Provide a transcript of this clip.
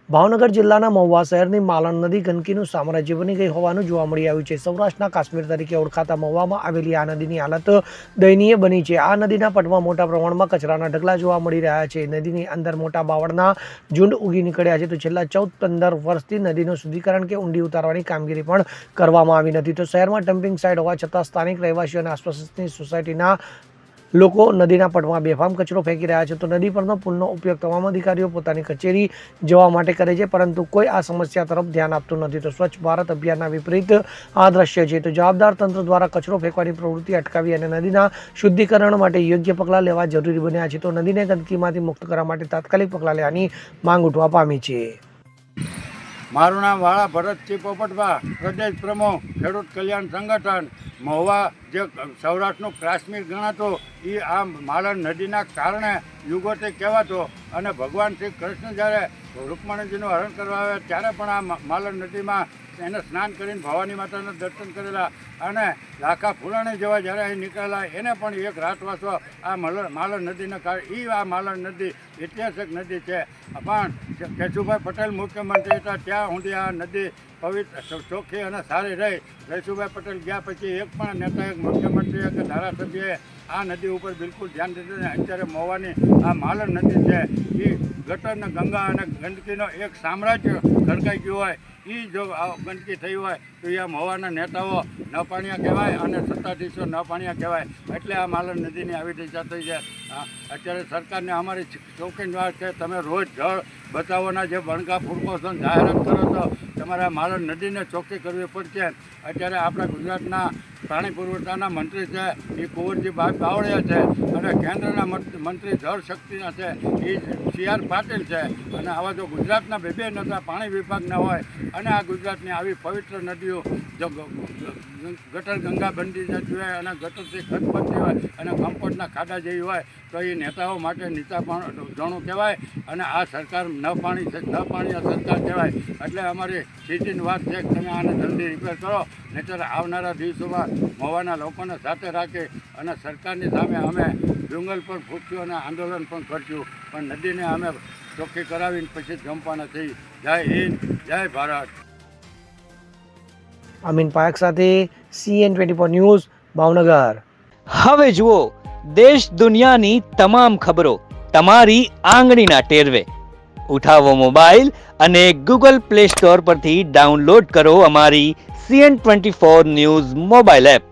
ભાવનગર જિલ્લાના મહુવા શહેરની માલણ નદી ગંદકીનું સામ્રાજ્ય બની ગઈ હોવાનું જોવા મળી આવ્યું છે। સૌરાષ્ટ્રના કાશ્મીર તરીકે ઓળખાતા મહુવામાં આવેલી આ નદીની હાલત દયનીય બની છે। આ નદીના પટમાં મોટા પ્રમાણમાં કચરાના ઢગલા જોવા મળી રહ્યા છે। નદીની અંદર મોટા બાવળના ઝુંડ ઉગી નીકળ્યા છે। તો છેલ્લા 14-15 વર્ષથી નદીનું શુદ્ધિકરણ કે ઊંડી ઉતારવાની કામગીરી પણ કરવામાં આવી નથી। તો શહેરમાં ડમ્પિંગ સાઇટ હોવા છતાં સ્થાનિક રહેવાસીઓ અને આસપાસની સોસાયટીના લોકો નદીના પટમાં બેફામ કચરો ફેંકી રહ્યા છે। તો નદી પરનો પુલનો ઉપયોગ તમામ અધિકારીઓ પોતાની કચેરી જવા માટે કરે છે, પરંતુ કોઈ આ સમસ્યા તરફ ધ્યાન આપતું નથી। તો સ્વચ્છ ભારત અભિયાનના વિપરીત આ દ્રશ્ય છે। તો જવાબદાર તંત્ર દ્વારા કચરો ફેંકવાની પ્રવૃત્તિ અટકાવી અને નદીના શુદ્ધિકરણ માટે યોગ્ય પગલાં લેવા જરૂરી બન્યા છે। તો નદીને ગંદકીમાંથી મુક્ત કરવા માટે તાત્કાલિક પગલાં લેવાની માંગ ઉઠવા પામી છે। મારું નામ વાળા ભરતસિંહ પોપટભા, પ્રદેશ પ્રમુખ ખેડૂત કલ્યાણ સંગઠન મહુવા, જે સૌરાષ્ટ્રનું કાશ્મીર ગણાતો એ આ માલણ નદીના કારણે યુગોથી કહેવાતો, અને ભગવાન શ્રી કૃષ્ણ જ્યારે રૂકમણીજીનું હરણ કરવા આવ્યા ત્યારે પણ આ માલણ નદીમાં એને સ્નાન કરીને ભવાની માતાના દર્શન કરેલા, અને લાખા ફૂલાણી જેવા જ્યારે અહીં નીકળેલા એને પણ એક રાત વાસો આ માલણ નદીના કારણે આ માલણ નદી ઐતિહાસિક નદી છે। પણ કેશુભાઈ પટેલ મુખ્યમંત્રી હતા ત્યાં સુધી આ નદી પવિત્ર, ચોખ્ખી અને સારી રહી। કેશુભાઈ પટેલ ગયા પછી એક પણ નેતાએ, મુખ્યમંત્રીએ કે ધારાસભ્યએ આ નદી ઉપર બિલકુલ ધ્યાન દીધું નહીં। અત્યારે મહુવાની આ માલણ નદી છે એ ગટર ને ગંગા અને ગંદકીનો એક સામ્રાજ્ય ખડકાઈ ગયું હોય, એ જો ગંદકી થઈ હોય તો એ મહુવાના નેતાઓ ન પાણિયા કહેવાય અને સત્તાધીશો ન પાણિયા કહેવાય। એટલે આ માલણ નદીની આવી દિશા થઈ છે। અત્યારે સરકારને અમારી ચોખીન વાત છે, તમે રોજ જળ બચાવોના જે બણકા ફૂડકો છો જાહેરાત કરો છો, તમારે આ માલણ નદીને ચોખ્ખી કરવી પડશે। અત્યારે આપણા ગુજરાતના પાણી પુરવઠાના મંત્રી છે એ કુંવરજીભાઈ બાવળિયા છે, અને કેન્દ્રના મંત્રી જળ શક્તિના છે એ CR પાટીલ છે, અને આવા જો ગુજરાતના બે નેતા પાણી વિભાગના હોય અને આ ગુજરાતની આવી પવિત્ર નદીઓ જો ગટર ગંગા બનતી જતી હોય અને ગટરથી ખત બનતી હોય અને કમ્પોસ્ટના ખાડા જેવી હોય તો એ નેતાઓ માટે નીચા જણું કહેવાય, અને આ સરકાર ન પાણીયા સરકાર કહેવાય। એટલે અમારી સીધી વાત છે કે તમે આને જલ્દી રિપેર કરો, નહીંતર આવનારા દિવસોમાં મહુવાના લોકોને સાથે રાખી અને સરકારની સામે અમે ડુંગલ પર ફૂટશું અને આંદોલન પણ કરશું, પણ નદીને અમે ચોખ્ખી કરાવીને પછી જ જંપવાના થઈ। જય હિન્દ, જય ભારત। અમીન પાયક સાથે CN24 ન્યૂઝ, ભાવનગર। હવે જુઓ દેશ દુનિયાની તમામ ખબરો તમારી આંગળીના ટેરવે। ઉઠાવો મોબાઈલ અને Google Play Store પરથી ડાઉનલોડ કરો અમારી CN24 ન્યૂઝ મોબાઈલ એપ।